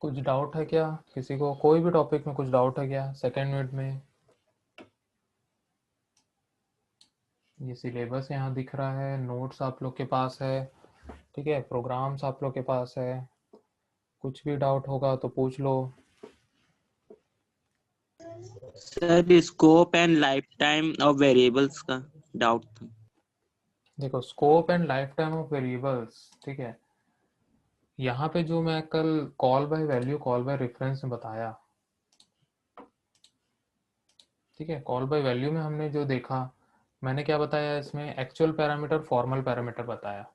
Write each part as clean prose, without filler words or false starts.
कुछ डाउट है क्या किसी को? कोई भी टॉपिक में कुछ डाउट है क्या सेकेंड यूनिट में? ये सिलेबस यहाँ दिख रहा है, नोट्स आप लोग के पास है, ठीक है, प्रोग्राम्स आप लोग के पास है। कुछ भी डाउट होगा तो पूछ लो। Sir scope and lifetime of variables का डाउट था। देखो, scope and lifetime of variables, ठीक है, यहाँ पे जो मैं कल call by value call by reference में बताया, ठीक है, कॉल बाय वैल्यू में हमने जो देखा, मैंने क्या बताया इसमें, एक्चुअल पैरामीटर फॉर्मल पैरामीटर बताया,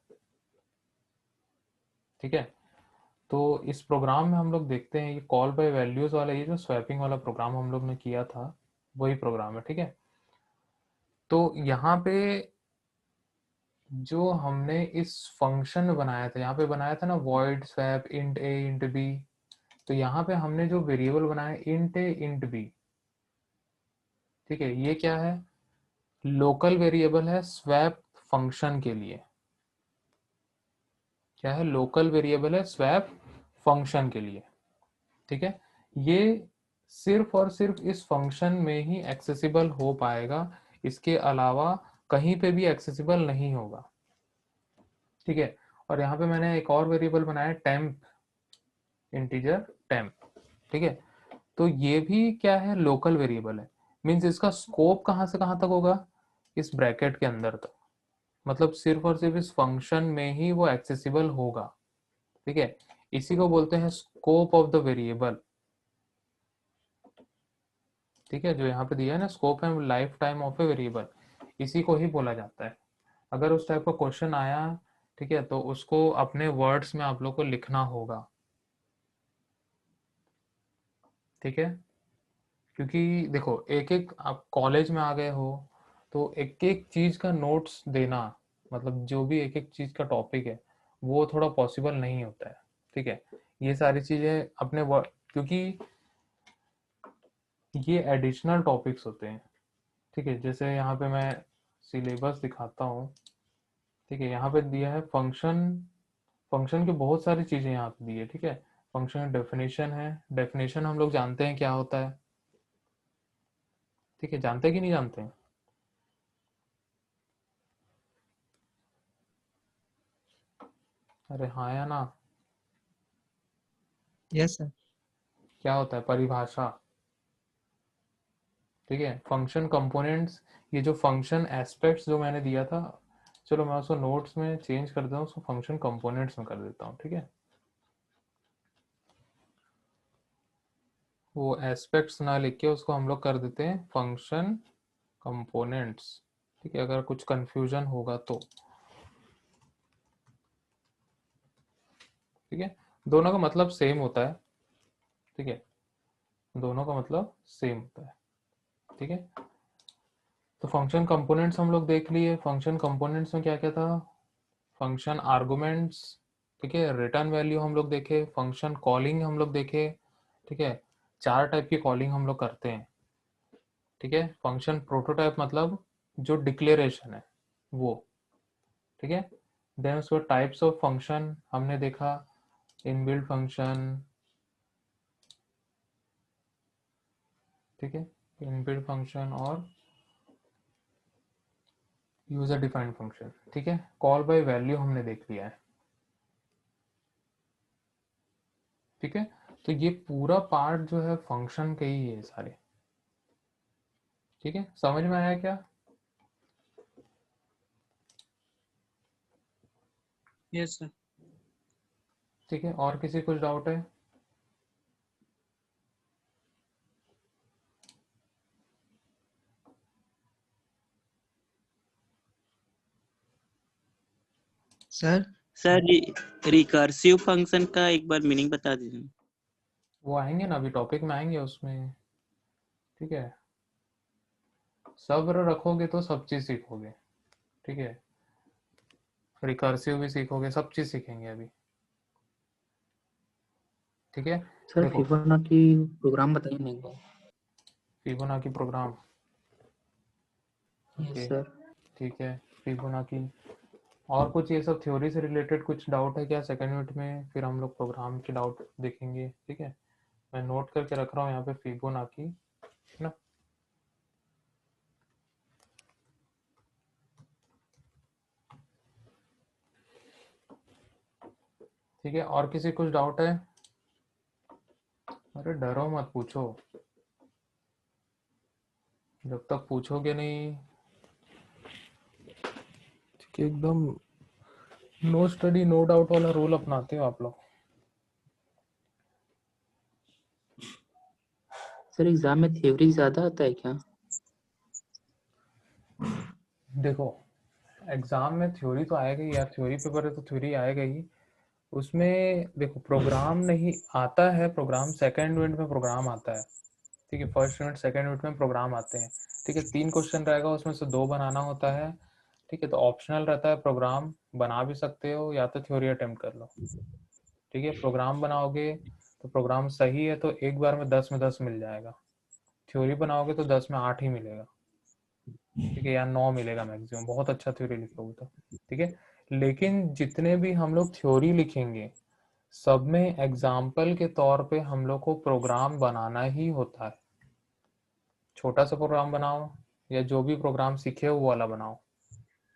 ठीक है। तो इस प्रोग्राम में हम लोग देखते हैं ये कॉल बाय वैल्यूज वाला, ये जो स्वैपिंग वाला प्रोग्राम हम लोग ने किया था वही प्रोग्राम है, ठीक है। तो यहाँ पे जो हमने इस फंक्शन बनाया था, यहाँ पे बनाया था ना वॉइड स्वैप इंट ए इंट बी, तो यहाँ पे हमने जो वेरिएबल बनाया इंट ए इंट बी, ठीक है, ये क्या है, लोकल वेरिएबल है स्वैप फंक्शन के लिए। क्या है? लोकल वेरिएबल है स्वैप फंक्शन के लिए, ठीक है। ये सिर्फ और सिर्फ इस फंक्शन में ही एक्सेसिबल हो पाएगा, इसके अलावा कहीं पे भी एक्सेसिबल नहीं होगा, ठीक है। और यहाँ पे मैंने एक और वेरिएबल बनाया टेम्प, इंटीजर टेम्प, ठीक है। तो ये भी क्या है, लोकल वेरिएबल है। मींस इसका स्कोप कहाँ से कहाँ तक होगा, इस ब्रैकेट के अंदर तक, मतलब सिर्फ और सिर्फ इस फंक्शन में ही वो एक्सेसिबल होगा, ठीक है। इसी को बोलते हैं स्कोप ऑफ द वेरिएबल, ठीक है। जो यहाँ पे दिया है ना, scope and lifetime of a variable, इसी को ही बोला जाता है। अगर उस टाइप का क्वेश्चन आया, ठीक है, तो उसको अपने वर्ड्स में आप लोग को लिखना होगा, ठीक है। क्योंकि देखो, एक एक आप कॉलेज में आ गए हो तो एक एक चीज का नोट्स देना, मतलब जो भी एक एक चीज का टॉपिक है वो थोड़ा पॉसिबल नहीं होता है, ठीक है। ये सारी चीजें अपने क्योंकि ये एडिशनल टॉपिक्स होते हैं, ठीक है। जैसे यहाँ पे मैं सिलेबस दिखाता हूँ, ठीक है, यहाँ पे दिया है फंक्शन, फंक्शन की बहुत सारी चीजें यहाँ पे दी है, ठीक है। फंक्शन डेफिनेशन है, डेफिनेशन हम लोग जानते हैं क्या होता है, ठीक है, जानते हैं कि नहीं जानते हैं? अरे हाँ या ना? Yes sir. क्या होता है परिभाषा, ठीक है। फंक्शन कंपोनेंट्स, ये जो फंक्शन एस्पेक्ट्स जो मैंने दिया था, चलो मैं उसको नोट्स में चेंज कर देता हूँ, उसको फंक्शन कंपोनेंट्स में कर देता हूँ, ठीक है। वो एस्पेक्ट्स ना लिख के उसको हम लोग कर देते हैं फंक्शन कंपोनेंट्स, ठीक है, अगर कुछ कंफ्यूजन होगा तो, ठीक है। दोनों का मतलब सेम होता है, ठीक है, दोनों का मतलब सेम होता है, ठीक है। तो फंक्शन कंपोनेंट्स हम लोग देख लिए। फंक्शन कंपोनेंट्स में क्या क्या था, फंक्शन आर्गुमेंट्स, ठीक है, रिटर्न वैल्यू हम लोग देखे, फंक्शन कॉलिंग हम लोग देखे, ठीक है, चार टाइप की कॉलिंग हम लोग करते हैं, ठीक है। फंक्शन प्रोटोटाइप मतलब जो डिक्लेरेशन है वो, ठीक है। देन उसको टाइप्स ऑफ फंक्शन हमने देखा, इनबिल्ट फंक्शन, ठीक है, इनबिल्ट फंक्शन और यूजर डिफाइंड फंक्शन, ठीक है। कॉल बाय वैल्यू हमने देख लिया है, ठीक है। तो ये पूरा पार्ट जो है फंक्शन के ही है सारे, ठीक है, समझ में आया क्या? Yes sir. ठीक है, और किसी कुछ डाउट है? सर सर रिकर्सिव फंक्शन का एक बार मीनिंग बता दीजिए। वो आएंगे ना, अभी टॉपिक में आएंगे उसमें, ठीक है। सब्र रखोगे तो सब चीज सीखोगे, ठीक है, रिकर्सिव भी सीखोगे, सब चीज सीखेंगे अभी, ठीक है। सर देखो, फिबोनाची प्रोग्राम बताइए ना एक बार। Fibonacci program, yes okay, sir. ठीक है। फिबोनाची और कुछ ये सब थ्योरी से रिलेटेड कुछ डाउट है क्या सेकंड यूनिट में? फिर हम लोग प्रोग्राम के डाउट देखेंगे, ठीक है। मैं नोट करके रख रहा हूँ यहाँ पे फिबोनाची, है ना। ठीक है, और किसी कुछ डाउट है? अरे डरो मत, पूछो। जब तक पूछोगे नहीं, ठीक है, एकदम नो स्टडी नो डाउट वाला रूल अपनाते हो आप लोग। सर एग्जाम में थ्योरी ज्यादा आता है क्या? देखो, एग्जाम में थ्योरी तो आएगा ही यार, थ्योरी पेपर है तो थ्योरी आएगा ही। उसमें देखो, प्रोग्राम नहीं आता है, प्रोग्राम सेकंड यूनिट में प्रोग्राम आता है, ठीक है। फर्स्ट यूनिट सेकंड यूनिट में प्रोग्राम आते हैं, ठीक है। 3 क्वेश्चन रहेगा, उसमें से 2 बनाना होता है, ठीक है। तो ऑप्शनल रहता है, प्रोग्राम बना भी सकते हो या तो थ्योरी अटेम्प्ट कर लो, ठीक है। प्रोग्राम बनाओगे तो प्रोग्राम सही है तो एक बार में 10 में 10 मिल जाएगा। थ्योरी बनाओगे तो 10 में 8 ही मिलेगा, ठीक है, या 9 मिलेगा मैक्सिमम, बहुत अच्छा थ्योरी लिखोगे तो, ठीक है। लेकिन जितने भी हम लोग थ्योरी लिखेंगे, सब में एग्जाम्पल के तौर पे हम लोग को प्रोग्राम बनाना ही होता है। छोटा सा प्रोग्राम बनाओ या जो भी प्रोग्राम सीखे हो वो वाला बनाओ,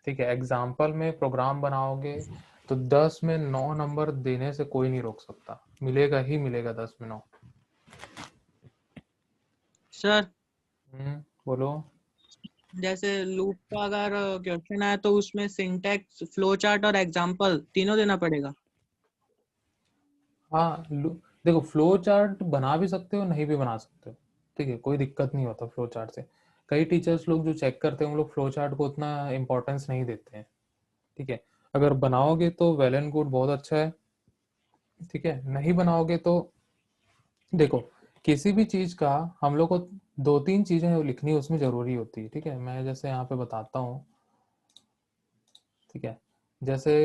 ठीक है। एग्जाम्पल में प्रोग्राम बनाओगे तो 10 में 9 नंबर देने से कोई नहीं रोक सकता, मिलेगा ही मिलेगा 10 में 9। सर बोलो। जैसे लूप का अगर क्वेश्चन आए तो उसमें सिंटैक्स, फ्लो चार्ट और एग्जांपल तीनों देना पड़ेगा? हाँ, देखो, फ्लो चार्ट बना भी सकते हो, नहीं भी बना सकते हो, ठीक है, कोई दिक्कत नहीं होता फ्लो चार्ट से। कई टीचर्स लोग जो चेक करते हैं, वो लोग फ्लो चार्ट को उतना इंपॉर्टेंस नहीं देते हैं, ठीक है। अगर बनाओगे तो वेल एंड गुड, बहुत अच्छा है, ठीक है। नहीं बनाओगे तो देखो, किसी भी चीज का हम लोग को 2-3 चीजें लिखनी उसमें जरूरी होती है, ठीक है। मैं जैसे यहाँ पे बताता हूँ, ठीक है। जैसे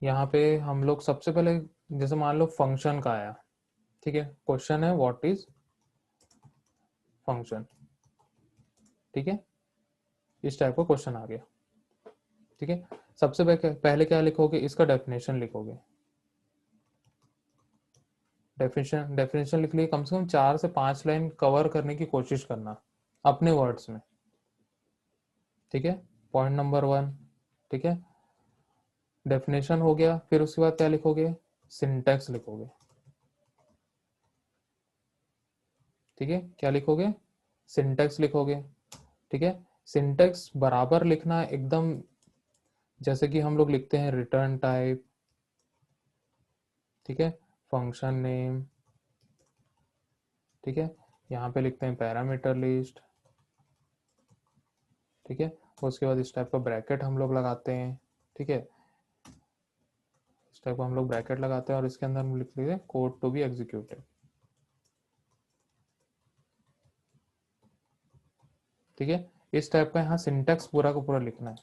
यहाँ पे हम लोग सबसे पहले, जैसे मान लो फंक्शन का आया, ठीक है। क्वेश्चन है व्हाट इज फंक्शन, ठीक है। इस टाइप का क्वेश्चन आ गया, ठीक है। सबसे पहले क्या लिखोगे, इसका डेफिनेशन लिखोगे। डेफिनेशन लिख लिए, कम से कम 4 से 5 लाइन कवर करने की कोशिश करना अपने वर्ड्स में, ठीक है। पॉइंट नंबर 1, ठीक है। डेफिनेशन हो गया, फिर उसके बाद क्या लिखोगे, सिंटैक्स लिखोगे, ठीक है। क्या लिखोगे, सिंटैक्स लिखोगे, ठीक है। सिंटैक्स बराबर लिखना एकदम, जैसे कि हम लोग लिखते हैं रिटर्न टाइप, ठीक है, फंक्शन नेम, ठीक है। यहाँ पे लिखते हैं पैरामीटर लिस्ट, ठीक है। उसके बाद इस टाइप का ब्रैकेट हम लोग लगाते हैं, ठीक है। इस टाइप का हम लोग ब्रैकेट लगाते हैं और इसके अंदर हम लिख लेते हैं कोड टू बी एग्जीक्यूटेड, ठीक है। इस टाइप का यहाँ सिंटैक्स पूरा का पूरा लिखना है,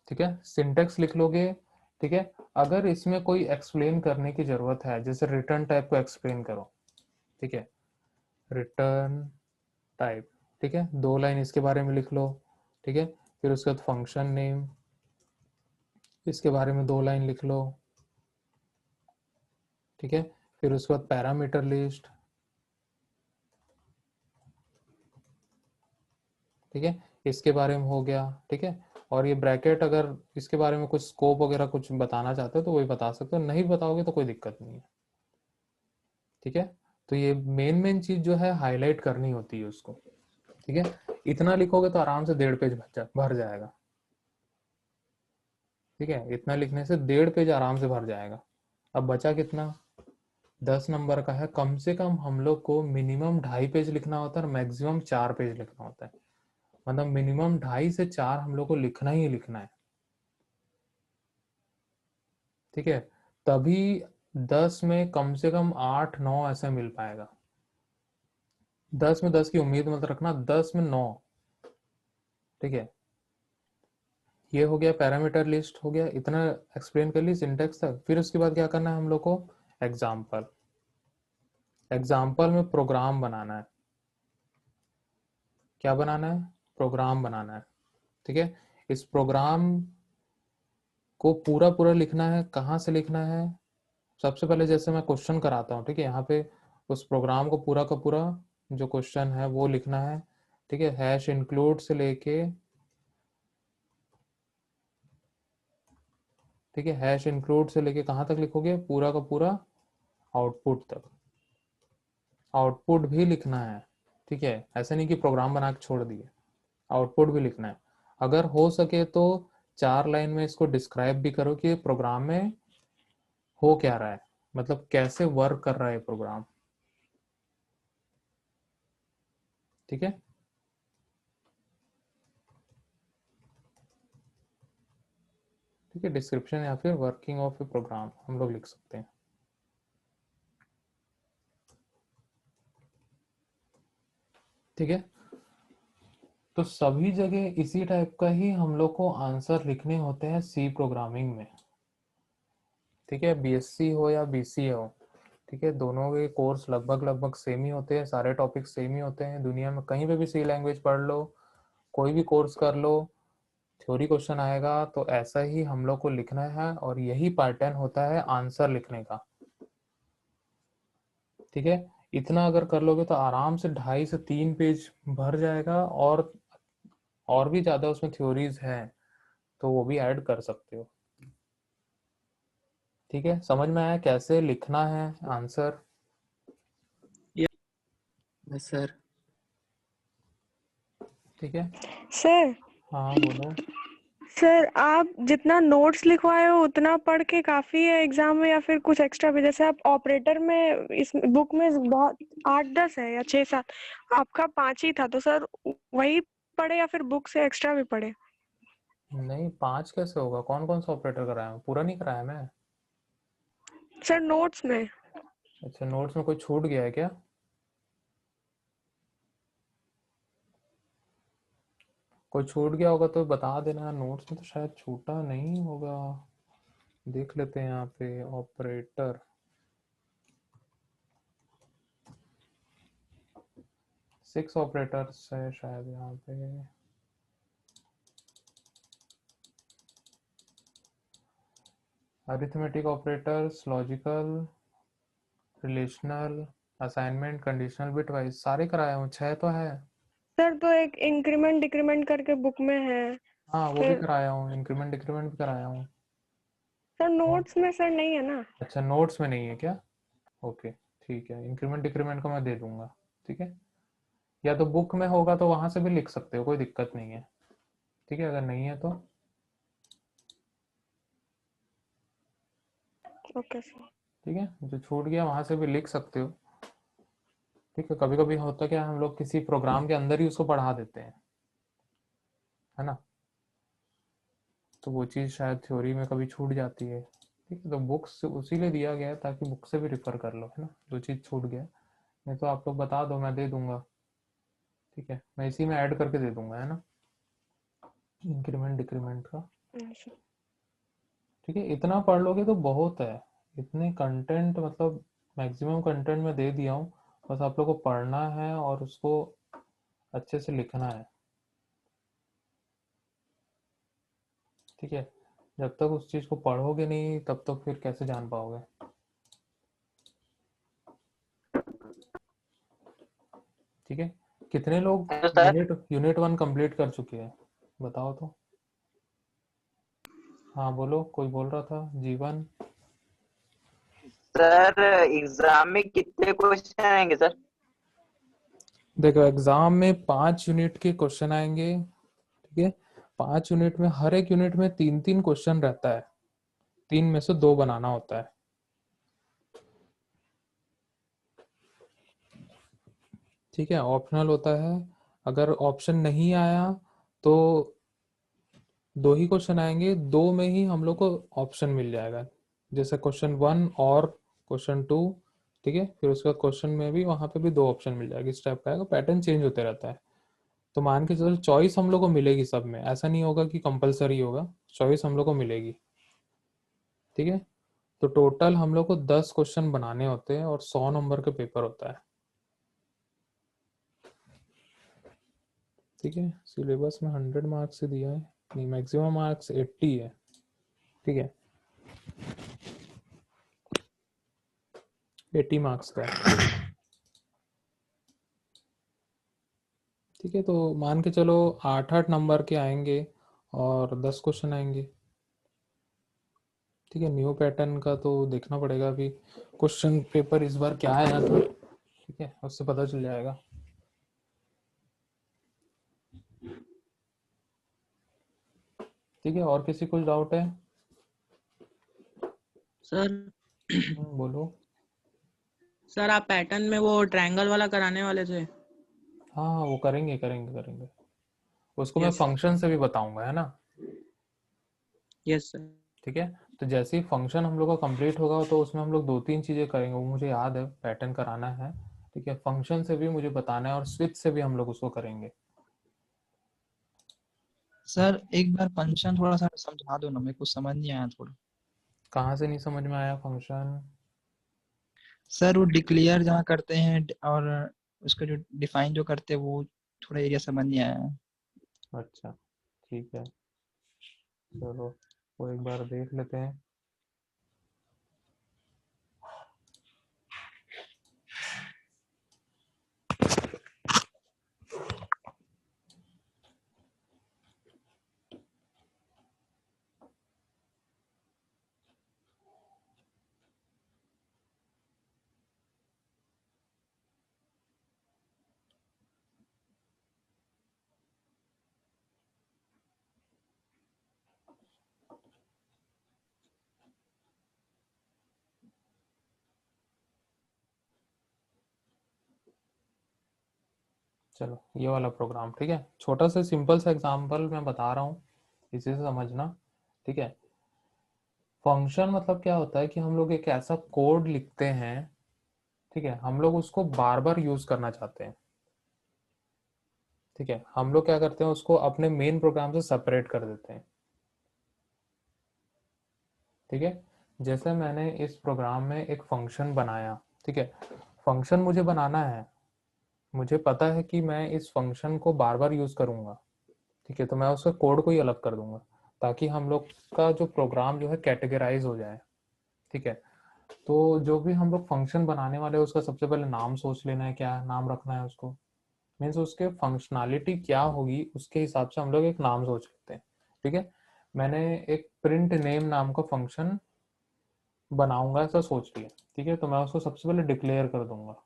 ठीक है। सिंटैक्स लिख लोगे, ठीक है। अगर इसमें कोई एक्सप्लेन करने की जरूरत है, जैसे रिटर्न टाइप को एक्सप्लेन करो, ठीक है। रिटर्न टाइप, ठीक है, 2 लाइन इसके बारे में लिख लो, ठीक है। फिर उसके बाद फंक्शन नेम, इसके बारे में 2 लाइन लिख लो, ठीक है। फिर उसके बाद पैरामीटर लिस्ट, ठीक है, इसके बारे में हो गया, ठीक है। और ये ब्रैकेट, अगर इसके बारे में कुछ स्कोप वगैरह कुछ बताना चाहते हो तो वही बता सकते हो, नहीं बताओगे तो कोई दिक्कत नहीं है, ठीक है। तो ये मेन मेन चीज जो है हाईलाइट करनी होती है उसको, ठीक है। इतना लिखोगे तो आराम से 1.5 पेज भर जाएगा, ठीक है। इतना लिखने से 1.5 पेज आराम से भर जाएगा। अब बचा कितना, 10 नंबर का है, कम से कम हम लोग को मिनिमम 2.5 पेज लिखना होता है और मैक्सिमम 4 पेज लिखना होता है। मतलब मिनिमम 2.5 से 4 हम लोग को लिखना ही लिखना है, ठीक है। तभी 10 में कम से कम 8-9 ऐसा मिल पाएगा। 10 में 10 की उम्मीद मत रखना, 10 में 9, ठीक है। ये हो गया, पैरामीटर लिस्ट हो गया, इतना एक्सप्लेन कर ली सिंटेक्स तक। फिर उसके बाद क्या करना है हम लोग को, एग्जाम्पल। एग्जाम्पल में प्रोग्राम बनाना है। क्या बनाना है, प्रोग्राम बनाना है। ठीक है, इस प्रोग्राम को पूरा पूरा लिखना है। कहाँ से लिखना है? सबसे पहले जैसे मैं क्वेश्चन कराता हूँ, ठीक है, यहाँ पे उस प्रोग्राम को पूरा का पूरा जो क्वेश्चन है वो लिखना है। ठीक है, हैश इंक्लूड से लेके, ठीक है, हैश इंक्लूड से लेके कहाँ तक लिखोगे? पूरा का पूरा आउटपुट तक। आउटपुट भी लिखना है। ठीक है, ऐसा नहीं कि प्रोग्राम बना के छोड़ दिए, आउटपुट भी लिखना है। अगर हो सके तो 4 लाइन में इसको डिस्क्राइब भी करो कि प्रोग्राम में हो क्या रहा है, मतलब कैसे वर्क कर रहा है प्रोग्राम। ठीक है, ठीक है, डिस्क्रिप्शन या फिर वर्किंग ऑफ ए प्रोग्राम हम लोग लिख सकते हैं। ठीक है, तो सभी जगह इसी टाइप का ही हम लोग को आंसर लिखने होते हैं सी प्रोग्रामिंग में। ठीक है, बीएससी हो या बीसीए हो, ठीक है, दोनों के कोर्स लगभग लगभग सेम ही होते हैं, सारे टॉपिक सेम ही होते हैं। दुनिया में कहीं पे भी सी लैंग्वेज पढ़ लो, कोई भी कोर्स कर लो, थ्योरी क्वेश्चन आएगा तो ऐसा ही हम लोग को लिखना है, और यही पैटर्न होता है आंसर लिखने का। ठीक है, इतना अगर कर लोगे तो आराम से 2.5 से 3 पेज भर जाएगा, और भी ज्यादा उसमें थ्योरीज हैं तो वो भी ऐड कर सकते हो। ठीक है, समझ में आया कैसे लिखना है आंसर? Yes sir. ठीक है, सर हाँ बोलो। सर आप जितना नोट्स लिखवाए हो उतना पढ़ के काफी है एग्जाम में, या फिर कुछ एक्स्ट्रा भी? जैसे आप ऑपरेटर में इस बुक में बहुत 8-10 है या 6-7, आपका 5 ही था, तो सर वही पढ़े या फिर बुक से एक्स्ट्रा भी पढ़े? नहीं, 5 कैसे होगा? कौन कौन सा ऑपरेटर कराया हूँ? पूरा नहीं कराया मैं। सर नोट्स में। अच्छा, नोट्स में कोई छूट गया है क्या? कोई छूट गया होगा तो बता देना। नोट्स में तो शायद छूटा नहीं होगा, देख लेते हैं यहाँ पे। ऑपरेटर 6 ऑपरेटर्स है शायद यहाँ पे। Arithmetic operators, logical, relational, assignment, conditional, bitwise सारे कराया हूँ। 6 तो है। सर तो एक इंक्रीमेंट डिक्रीमेंट करके बुक में है। हाँ, वो भी फिर कराया हूँ, इंक्रीमेंट डिक्रीमेंट भी कराया हूँ। सर नोट्स में सर नहीं है ना? अच्छा, नोट्स में नहीं है क्या? ओके, ठीक है, इंक्रीमेंट डिक्रीमेंट का मैं दे दूंगा। ठीक है, या तो बुक में होगा तो वहां से भी लिख सकते हो, कोई दिक्कत नहीं है। ठीक है, अगर नहीं है तो ओके सर। ठीक है, जो छूट गया वहां से भी लिख सकते हो। ठीक है, कभी कभी होता क्या, हम लोग किसी प्रोग्राम के अंदर ही उसको पढ़ा देते हैं, है ना, तो वो चीज़ शायद थ्योरी में कभी छूट जाती है। ठीक है, तो बुक्स उसी लिए दिया गया है ताकि बुक से भी रिफर कर लो, है ना, जो चीज़ छूट गया। नहीं तो आप लोग बता दो, मैं दे दूंगा। ठीक है, मैं इसी में ऐड करके दे दूंगा, है ना, इंक्रीमेंट डिक्रीमेंट का। ठीक है, इतना पढ़ लोगे तो बहुत है। इतने कंटेंट, मतलब मैक्सिमम कंटेंट मैं दे दिया हूँ, बस आप लोग को पढ़ना है और उसको अच्छे से लिखना है। ठीक है, जब तक उस चीज़ को पढ़ोगे नहीं तब तक फिर कैसे जान पाओगे? ठीक है, कितने लोग हेलो सर। यूनिट 1 कंप्लीट कर चुके हैं बताओ तो। हाँ बोलो, कोई बोल रहा था, जीवन। सर एग्जाम में कितने क्वेश्चन आएंगे सर? देखो, एग्जाम में 5 यूनिट के क्वेश्चन आएंगे। ठीक है, 5 यूनिट में हर एक यूनिट में 3-3 क्वेश्चन रहता है, 3 में से 2 बनाना होता है। ठीक है, ऑप्शनल होता है। अगर ऑप्शन नहीं आया तो 2 ही क्वेश्चन आएंगे, 2 में ही हम लोग को ऑप्शन मिल जाएगा, जैसे क्वेश्चन 1 और क्वेश्चन 2। ठीक है, फिर उसका क्वेश्चन में भी वहां पे भी 2 ऑप्शन मिल जाएगी। इस टाइप का आएगा, पैटर्न चेंज होते रहता है। तो मान के चलो चॉइस हम लोग को मिलेगी सब में, ऐसा नहीं होगा कि कंपलसरी होगा, चॉइस हम लोग को मिलेगी। ठीक है, तो टोटल हम लोग को 10 क्वेश्चन बनाने होते हैं और 100 नंबर का पेपर होता है। ठीक है, सिलेबस में 100 मार्क्स से दिया है, नहीं मैक्सिमम मार्क्स 80 है। ठीक है, 80 मार्क्स का है। ठीक है, तो मान के चलो 8-8 नंबर के आएंगे और 10 क्वेश्चन आएंगे। ठीक है, न्यू पैटर्न का तो देखना पड़ेगा अभी, क्वेश्चन पेपर इस बार क्या आया था। ठीक है, उससे पता चल जाएगा। ठीक है, और किसी कुछ डाउट है? सर बोलो। सर आप पैटर्न में वो ट्रायंगल वाला कराने वाले थे। हाँ हाँ, वो करेंगे करेंगे करेंगे, उसको मैं यस फंक्शन से भी बताऊंगा, है ना। Yes sir. ठीक है, तो जैसे ही फंक्शन हम लोग का कंप्लीट होगा तो उसमें हम लोग 2-3 चीजें करेंगे, वो मुझे याद है, पैटर्न कराना है। ठीक है, फंक्शन से भी मुझे बताना है और स्विच से भी हम लोग उसको करेंगे। सर एक बार फंक्शन थोड़ा सा समझा दो ना, मेरे को समझ नहीं आया थोड़ा। कहाँ से नहीं समझ में आया फंक्शन? सर वो डिक्लेयर जहाँ करते हैं और उसका जो डिफाइन जो करते हैं वो थोड़ा एरिया समझ नहीं आया। अच्छा ठीक है, चलो वो एक बार देख लेते हैं। चलो ये वाला प्रोग्राम, ठीक है, छोटा सा सिंपल सा एग्जांपल मैं बता रहा हूँ, इसी से समझना। ठीक है, फंक्शन मतलब क्या होता है कि हम लोग एक ऐसा कोड लिखते हैं, ठीक है, हम लोग उसको बार बार यूज करना चाहते हैं। ठीक है, हम लोग क्या करते हैं, उसको अपने मेन प्रोग्राम से सेपरेट कर देते हैं। ठीक है, जैसे मैंने इस प्रोग्राम में एक फंक्शन बनाया। ठीक है, फंक्शन मुझे बनाना है, मुझे पता है कि मैं इस फंक्शन को बार बार यूज करूंगा। ठीक है, तो मैं उसका कोड को ही अलग कर दूंगा ताकि हम लोग का जो प्रोग्राम जो है कैटेगराइज हो जाए। ठीक है, तो जो भी हम लोग फंक्शन बनाने वाले हैं उसका सबसे पहले नाम सोच लेना है, क्या नाम रखना है उसको, मीन्स उसके फंक्शनैलिटी क्या होगी उसके हिसाब से हम लोग एक नाम सोच लेते हैं। ठीक है, मैंने एक प्रिंट नेम नाम का फंक्शन बनाऊंगा ऐसा सोच लिया। ठीक है, तो मैं उसको सबसे पहले डिक्लेयर कर दूंगा।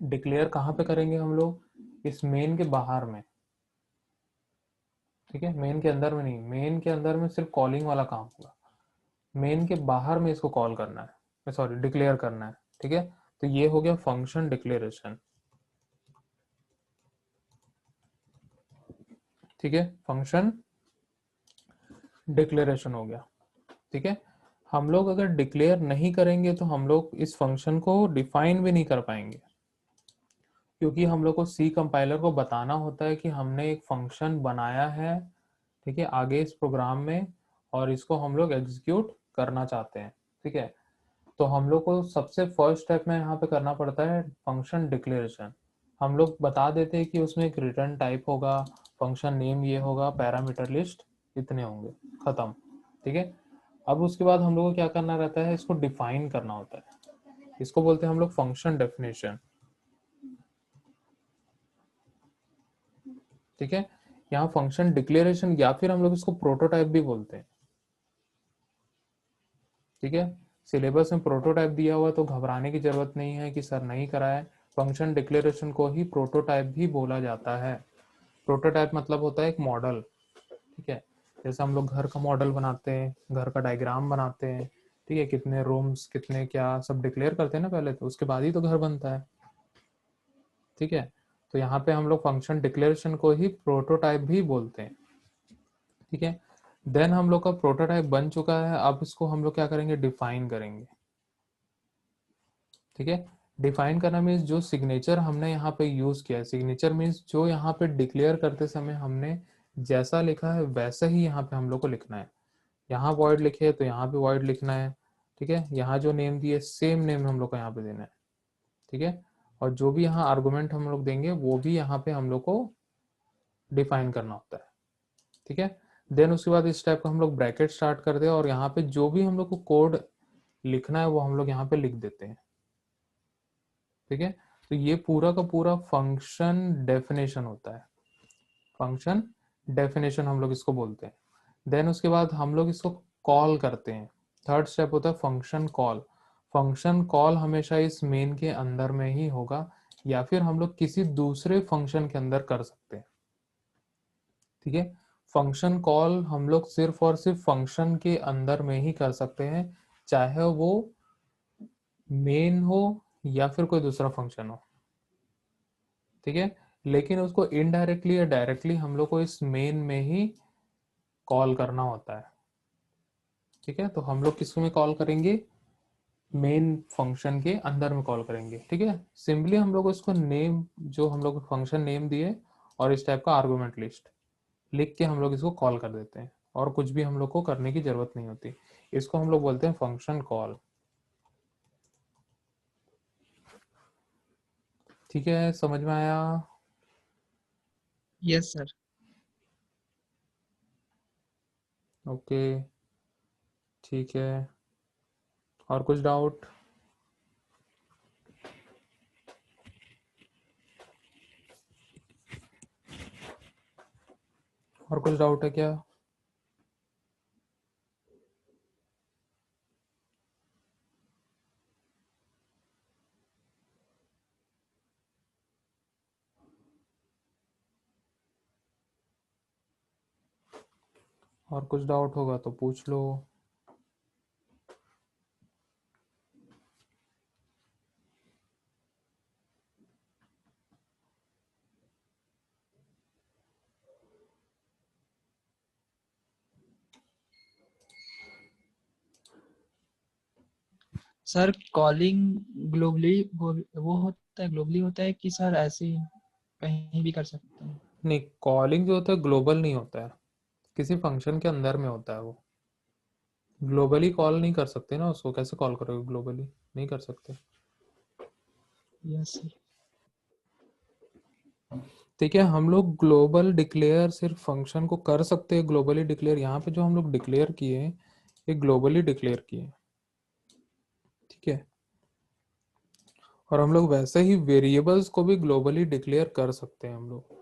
डिक्लेयर कहाँ पे करेंगे हम लोग? इस मेन के बाहर में। ठीक है, मेन के अंदर में नहीं, मेन के अंदर में सिर्फ कॉलिंग वाला काम होगा, मेन के बाहर में इसको कॉल करना है, सॉरी डिक्लेयर करना है। ठीक है, तो ये हो गया फंक्शन डिक्लेरेशन। ठीक है, फंक्शन डिक्लेरेशन हो गया। ठीक है, हम लोग अगर डिक्लेयर नहीं करेंगे तो हम लोग इस फंक्शन को डिफाइन भी नहीं कर पाएंगे, क्योंकि हम लोग को सी कंपाइलर को बताना होता है कि हमने एक फंक्शन बनाया है, ठीक है, आगे इस प्रोग्राम में, और इसको हम लोग एग्जीक्यूट करना चाहते हैं। ठीक है, तो हम लोग को सबसे फर्स्ट स्टेप में यहाँ पे करना पड़ता है फंक्शन डिक्लेरेशन। हम लोग बता देते हैं कि उसमें एक रिटर्न टाइप होगा, फंक्शन नेम ये होगा, पैरामीटर लिस्ट इतने होंगे, खत्म। ठीक है, अब उसके बाद हम लोग को क्या करना रहता है, इसको डिफाइन करना होता है, इसको बोलते हैं हम लोग फंक्शन डेफिनेशन। ठीक है, यहाँ फंक्शन डिक्लेरेशन या फिर हम लोग इसको प्रोटोटाइप भी बोलते हैं। ठीक है, सिलेबस में प्रोटोटाइप दिया हुआ तो घबराने की जरूरत नहीं है कि सर नहीं कराए, फंक्शन डिक्लेरेशन को ही प्रोटोटाइप भी बोला जाता है। प्रोटोटाइप मतलब होता है एक मॉडल। ठीक है, जैसे हम लोग घर का मॉडल बनाते हैं, घर का डायग्राम बनाते हैं, ठीक है, कितने रूम्स कितने क्या सब डिक्लेयर करते हैं ना पहले, तो उसके बाद ही तो घर बनता है। ठीक है, तो यहाँ पे हम लोग फंक्शन डिक्लेरेशन को ही प्रोटोटाइप भी बोलते हैं। ठीक है, देन हम लोग का प्रोटोटाइप बन चुका है, अब इसको हम लोग क्या करेंगे, डिफाइन करेंगे। ठीक है, डिफाइन करना मीन्स जो सिग्नेचर हमने यहाँ पे यूज किया है, सिग्नेचर मीन्स जो यहाँ पे डिक्लेयर करते समय हमने जैसा लिखा है वैसा ही यहाँ पे हम लोग को लिखना है। यहाँ वॉइड लिखे है तो यहाँ पे वॉइड लिखना है। ठीक है, यहाँ जो नेम दिए सेम नेम हम लोग को यहाँ पे देना है। ठीक है, और जो भी यहाँ आर्गुमेंट हम लोग देंगे वो भी यहाँ पे हम लोग को डिफाइन करना होता है। ठीक है, देन उसके बाद इस टाइप का हम लोग ब्रैकेट स्टार्ट कर दे और यहाँ पे जो भी हम लोग को कोड लिखना है वो हम लोग यहाँ पे लिख देते हैं। ठीक है, तो ये पूरा का पूरा फंक्शन डेफिनेशन होता है, फंक्शन डेफिनेशन हम लोग इसको बोलते हैं। देन उसके बाद हम लोग इसको कॉल करते हैं। थर्ड स्टेप होता है फंक्शन कॉल। फंक्शन कॉल हमेशा इस मेन के अंदर में ही होगा या फिर हम लोग किसी दूसरे फंक्शन के अंदर कर सकते हैं। ठीक है, फंक्शन कॉल हम लोग सिर्फ और सिर्फ फंक्शन के अंदर में ही कर सकते हैं, चाहे वो मेन हो या फिर कोई दूसरा फंक्शन हो। ठीक है, लेकिन उसको इनडायरेक्टली या डायरेक्टली हम लोग को इस मेन में ही कॉल करना होता है। ठीक है, तो हम लोग किस में कॉल करेंगे, मेन फंक्शन के अंदर में कॉल करेंगे। ठीक है, सिंपली हम लोग उसको नेम, जो हम लोग फंक्शन नेम दिए और इस टाइप का आर्गुमेंट लिस्ट लिख के हम लोग इसको कॉल कर देते हैं और कुछ भी हम लोग को करने की जरूरत नहीं होती। इसको हम लोग बोलते हैं फंक्शन कॉल। ठीक है, समझ में आया? Yes sir. ओके, ठीक है, और कुछ डाउट? और कुछ डाउट है क्या? और कुछ डाउट होगा तो पूछ लो। सर कॉलिंग ग्लोबली वो होता है, ग्लोबली होता है कि सर ऐसे ही कहीं भी कर सकते हैं? नहीं, कॉलिंग जो होता है ग्लोबल नहीं होता है, किसी फंक्शन के अंदर में होता है वो। ग्लोबली कॉल नहीं कर सकते ना उसको, कैसे कॉल करोगे ग्लोबली, नहीं कर सकते। Yes sir. ठीक है, हम लोग ग्लोबल डिक्लेयर सिर्फ फंक्शन को कर सकते हैं ग्लोबली डिक्लेयर। यहाँ पे जो हम लोग डिक्लेयर किए हैं ये ग्लोबली डिक्लेयर किए हैं। ठीक है, और हम लोग वैसे ही वेरिएबल्स को भी ग्लोबली डिक्लेयर कर सकते हैं हम लोग।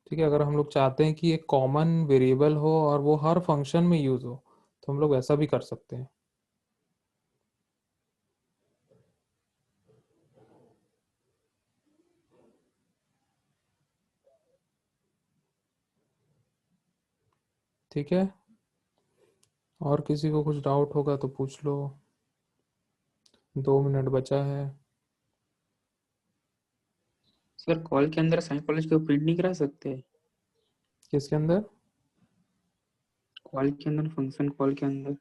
ठीक है, अगर हम लोग चाहते हैं कि एक कॉमन वेरिएबल हो और वो हर फंक्शन में यूज हो तो हम लोग ऐसा भी कर सकते हैं। ठीक है, और किसी को कुछ डाउट होगा तो पूछ लो, 2 मिनट बचा है। सर कॉल के अंदर साइकोलॉजी को प्रिंट नहीं करा सकते? किसके अंदर? कॉल के अंदर, फंक्शन कॉल के अंदर।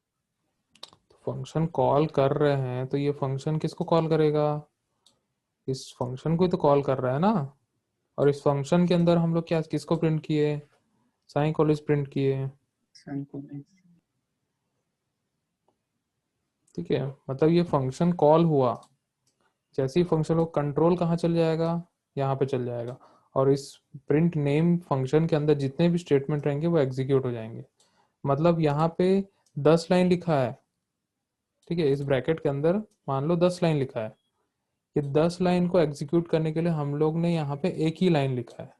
फंक्शन कॉल कर रहे हैं तो ये फंक्शन किसको कॉल करेगा, इस फंक्शन को ही तो कॉल कर रहा है ना। और इस फंक्शन के अंदर हम लोग क्या किसको प्रिंट किए, साइन कॉलेज प्रिंट किए। ठीक है, मतलब ये फंक्शन कॉल हुआ, जैसे ही फंक्शन को कंट्रोल कहाँ चल जाएगा, यहाँ पे चल जाएगा, और इस प्रिंट नेम फंक्शन के अंदर जितने भी स्टेटमेंट रहेंगे वो एग्जीक्यूट हो जाएंगे। मतलब यहाँ पे 10 लाइन लिखा है। ठीक है, इस ब्रैकेट के अंदर मान लो 10 लाइन लिखा है, ये 10 लाइन को एग्जीक्यूट करने के लिए हम लोग ने यहाँ पे एक ही लाइन लिखा है।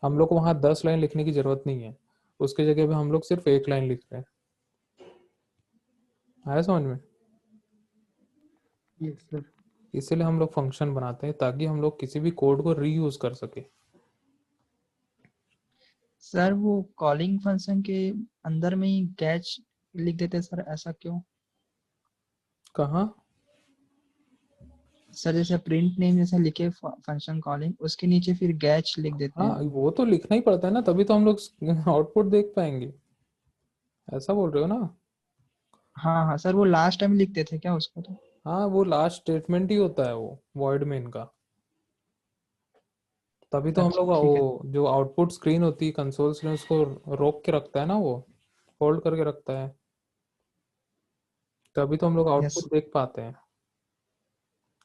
हम लोग को वहां 10 लाइन लिखने की जरूरत नहीं है, उसके जगह पे हम लोग सिर्फ एक लाइन लिख रहे हैं। आया समझ में? Yes sir. इसीलिए हम लोग फंक्शन बनाते हैं ताकि हम लोग किसी भी कोड को रीयूज कर सके। सर वो कॉलिंग फंक्शन के अंदर में ही कैच लिख देते हैं सर, ऐसा क्यों? कहाँ? सर जैसे प्रिंट नेम जैसे लिखे फंक्शन कॉलिंग, उसके नीचे फिर गैच लिख देते हाँ, हैं। वो तो लिखना ही पड़ता है ना, तभी तो हम लोग आउटपुट देख पाएंगे। ऐसा बोल रहे हो ना? हाँ हाँ सर, वो लास्ट टाइम लिखते थे क्या उसको तो? हाँ, वो लास्ट स्टेटमेंट ही होता है वो वॉइड मेन का। तभी तो हम अच्छा लोग ठीक है। वो जो आउटपुट स्क्रीन होती है कंसोल स्क्रीन, उसको रोक के रखता है ना, वो होल्ड करके रखता है, तभी तो हम लोग यस। आउटपुट देख पाते हैं।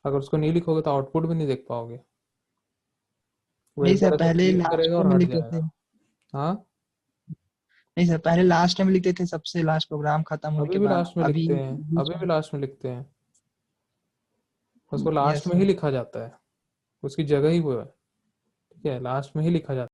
अगर उसको नहीं लिखोगे तो आउटपुट भी नहीं देख पाओगे। वो नहीं एक सर, बार ऐसे पहले क्लिक लास्ट करेगा और में हट लिखते थे। जाएगा। हाँ, नहीं सर, पहले लास्ट में लिखते थे, सबसे लास्ट प्रोग्राम खत्म होने अभी के भी बाद। लास्ट में अभी लिखते हैं, बीच अभी भी में। लास्ट में लिखते हैं, उसको लास्ट यस में ही सर। लिखा जाता है, उसकी जगह ही वो है, ठीक है, लास्ट में ही लिखा जाता है।